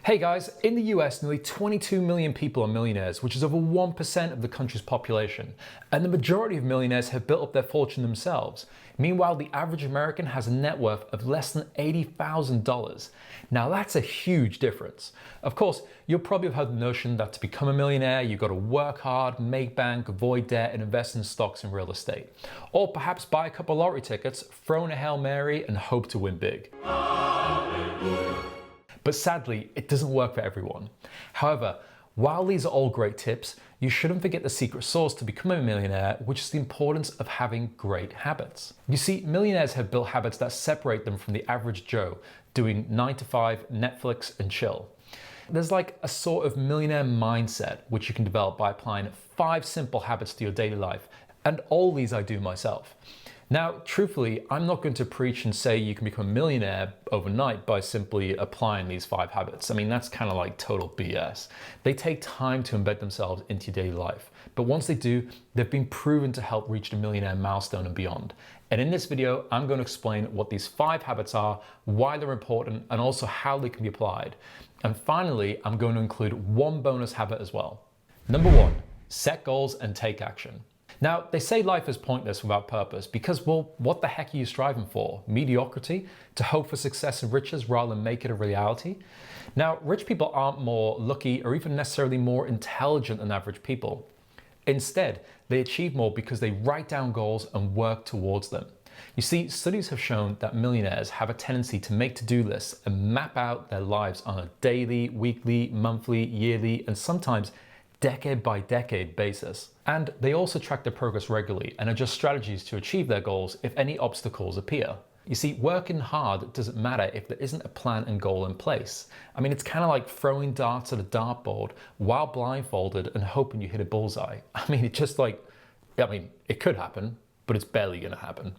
Hey guys, in the US, nearly 22 million people are millionaires, which is over 1% of the country's population. And the majority of millionaires have built up their fortune themselves. Meanwhile, the average American has a net worth of less than $80,000. Now that's a huge difference. Of course, you'll probably have heard the notion that to become a millionaire, you've got to work hard, make bank, avoid debt, and invest in stocks and real estate. Or perhaps buy a couple lottery tickets, throw in a Hail Mary, and hope to win big. But sadly, it doesn't work for everyone. However, while these are all great tips, you shouldn't forget the secret sauce to becoming a millionaire, which is the importance of having great habits. You see, millionaires have built habits that separate them from the average Joe, doing 9 to 5, Netflix, and chill. There's like a sort of millionaire mindset, which you can develop by applying 5 simple habits to your daily life. And all these I do myself. Now, truthfully, I'm not going to preach and say you can become a millionaire overnight by simply applying these 5 habits. I mean, that's kind of like total BS. They take time to embed themselves into your daily life. But once they do, they've been proven to help reach the millionaire milestone and beyond. And in this video, I'm going to explain what these 5 habits are, why they're important, and also how they can be applied. And finally, I'm going to include one bonus habit as well. Number 1, set goals and take action. Now, they say life is pointless without purpose because, well, what the heck are you striving for? Mediocrity? To hope for success and riches rather than make it a reality? Now, rich people aren't more lucky or even necessarily more intelligent than average people. Instead, they achieve more because they write down goals and work towards them. You see, studies have shown that millionaires have a tendency to make to-do lists and map out their lives on a daily, weekly, monthly, yearly, and sometimes decade by decade basis. And they also track their progress regularly and adjust strategies to achieve their goals if any obstacles appear. You see, working hard doesn't matter if there isn't a plan and goal in place. I mean, it's kind of like throwing darts at a dartboard while blindfolded and hoping you hit a bullseye. I mean, it could happen, but it's barely gonna happen.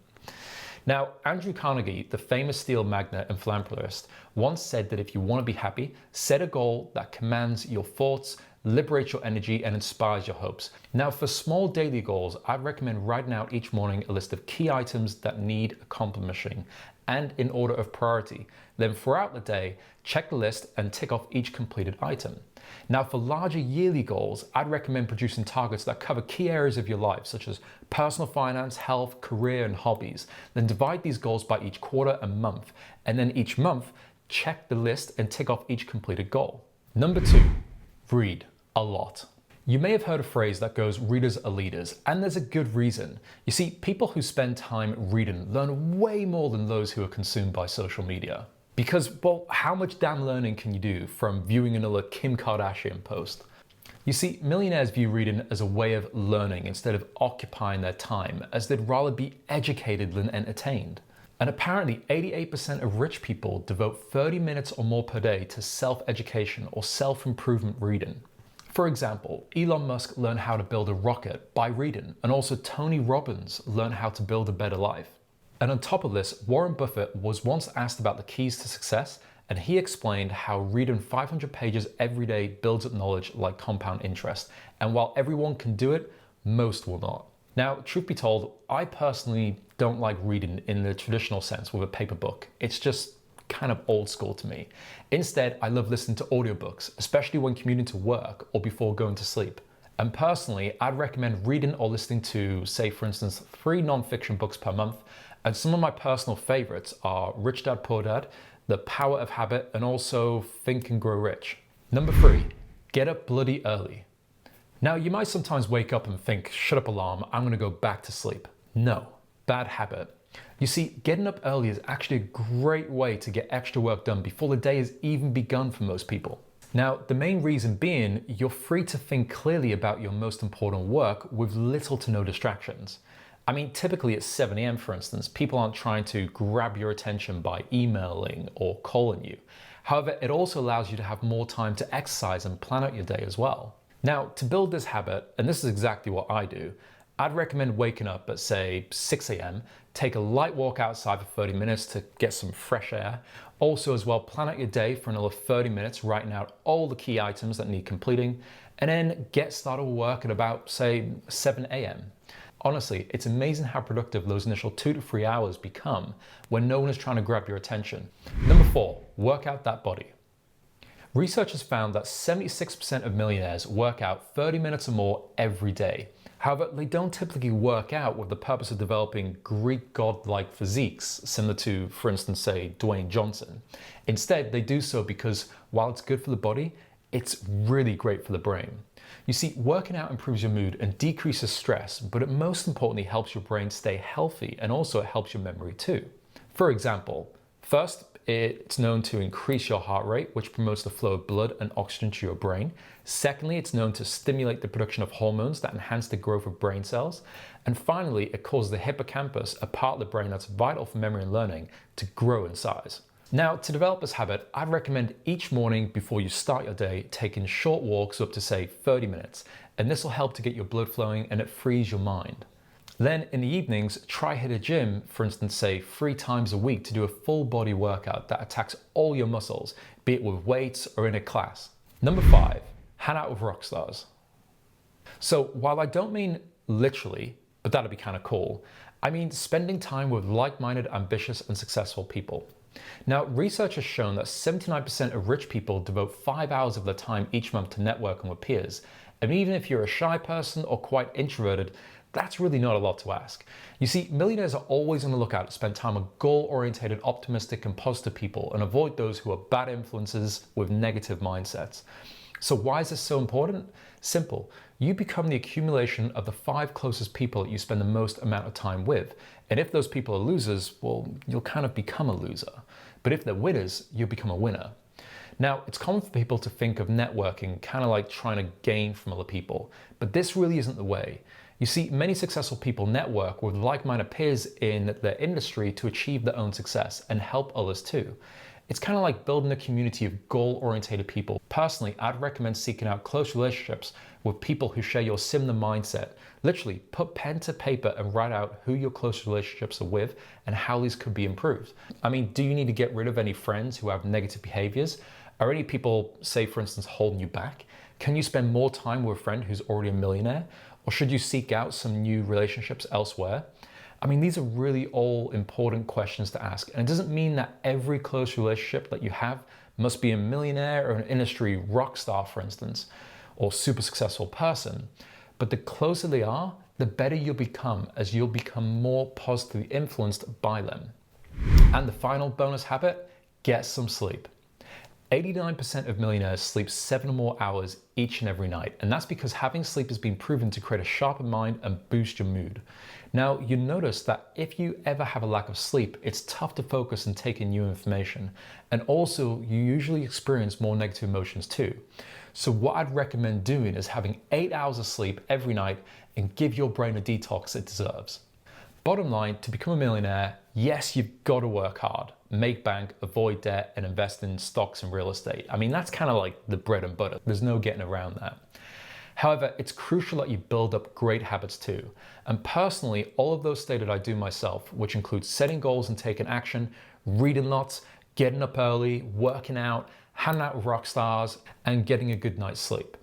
Now, Andrew Carnegie, the famous steel magnate and philanthropist, once said that if you want to be happy, set a goal that commands your thoughts, liberates your energy, and inspires your hopes. Now, for small daily goals, I'd recommend writing out each morning a list of key items that need accomplishing and in order of priority. Then throughout the day, check the list and tick off each completed item. Now, for larger yearly goals, I'd recommend producing targets that cover key areas of your life, such as personal finance, health, career, and hobbies. Then divide these goals by each quarter and month. And then each month, check the list and tick off each completed goal. Number 2, read a lot. You may have heard a phrase that goes, readers are leaders, and there's a good reason. You see, people who spend time reading learn way more than those who are consumed by social media. Because, well, how much damn learning can you do from viewing another Kim Kardashian post? You see, millionaires view reading as a way of learning instead of occupying their time, as they'd rather be educated than entertained. And apparently 88% of rich people devote 30 minutes or more per day to self-education or self-improvement reading. For example, Elon Musk learned how to build a rocket by reading, and also Tony Robbins learned how to build a better life. And on top of this, Warren Buffett was once asked about the keys to success, and he explained how reading 500 pages every day builds up knowledge like compound interest. And while everyone can do it, most will not. Now, truth be told, I personally don't like reading in the traditional sense with a paper book. It's just kind of old school to me. Instead, I love listening to audiobooks, especially when commuting to work or before going to sleep. And personally, I'd recommend reading or listening to, say for instance, 3 non-fiction books per month. And some of my personal favorites are Rich Dad Poor Dad, The Power of Habit, and also Think and Grow Rich. Number 3, get up bloody early. Now, you might sometimes wake up and think, shut up alarm, I'm gonna go back to sleep. No, bad habit. You see, getting up early is actually a great way to get extra work done before the day has even begun for most people. Now, the main reason being, you're free to think clearly about your most important work with little to no distractions. I mean, typically at 7 a.m. for instance, people aren't trying to grab your attention by emailing or calling you. However, it also allows you to have more time to exercise and plan out your day as well. Now, to build this habit, and this is exactly what I do, I'd recommend waking up at say 6 a.m., take a light walk outside for 30 minutes to get some fresh air. Also as well, plan out your day for another 30 minutes, writing out all the key items that need completing, and then get started with work at about say 7 a.m. Honestly, it's amazing how productive those initial 2 to 3 hours become when no one is trying to grab your attention. Number 4, work out that body. Researchers found that 76% of millionaires work out 30 minutes or more every day. However, they don't typically work out with the purpose of developing Greek god-like physiques, similar to, for instance, say, Dwayne Johnson. Instead, they do so because while it's good for the body, it's really great for the brain. You see, working out improves your mood and decreases stress, but it most importantly helps your brain stay healthy, and also it helps your memory too. For example, first, it's known to increase your heart rate, which promotes the flow of blood and oxygen to your brain. Secondly, it's known to stimulate the production of hormones that enhance the growth of brain cells. And finally, it causes the hippocampus, a part of the brain that's vital for memory and learning, to grow in size. Now, to develop this habit, I'd recommend each morning before you start your day, taking short walks up to say 30 minutes. And this will help to get your blood flowing and it frees your mind. Then in the evenings, try hit a gym, for instance, say 3 times a week to do a full body workout that attacks all your muscles, be it with weights or in a class. Number 5, hang out with rock stars. So while I don't mean literally, but that'd be kind of cool, I mean spending time with like-minded, ambitious and successful people. Now, research has shown that 79% of rich people devote 5 hours of their time each month to networking with peers. And even if you're a shy person or quite introverted, that's really not a lot to ask. You see, millionaires are always on the lookout to spend time with goal-oriented, optimistic and positive people and avoid those who are bad influences with negative mindsets. So why is this so important? Simple. You become the accumulation of the 5 closest people that you spend the most amount of time with. And if those people are losers, well, you'll kind of become a loser. But if they're winners, you'll become a winner. Now, it's common for people to think of networking kind of like trying to gain from other people, but this really isn't the way. You see, many successful people network with like-minded peers in their industry to achieve their own success and help others too. It's kind of like building a community of goal-oriented people. Personally, I'd recommend seeking out close relationships with people who share your similar mindset. Literally, put pen to paper and write out who your close relationships are with and how these could be improved. I mean, do you need to get rid of any friends who have negative behaviors? Are any people, say for instance, holding you back? Can you spend more time with a friend who's already a millionaire? Or should you seek out some new relationships elsewhere? I mean, these are really all important questions to ask. And it doesn't mean that every close relationship that you have must be a millionaire or an industry rock star, for instance, or super successful person. But the closer they are, the better you'll become, as you'll become more positively influenced by them. And the final bonus habit, get some sleep. 89% of millionaires sleep 7 or more hours each and every night, and that's because having sleep has been proven to create a sharper mind and boost your mood. Now, you notice that if you ever have a lack of sleep, it's tough to focus and take in new information, and also you usually experience more negative emotions too. So what I'd recommend doing is having 8 hours of sleep every night and give your brain a detox it deserves. Bottom line, to become a millionaire, yes, you've got to work hard, make bank, avoid debt, and invest in stocks and real estate. I mean, that's kind of like the bread and butter. There's no getting around that. However, it's crucial that you build up great habits too. And personally, all of those stated I do myself, which includes setting goals and taking action, reading lots, getting up early, working out, hanging out with rock stars, and getting a good night's sleep.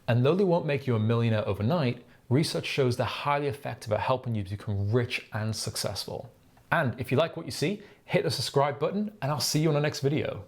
And though they won't make you a millionaire overnight, research shows they're highly effective at helping you to become rich and successful. And if you like what you see, hit the subscribe button and I'll see you on the next video.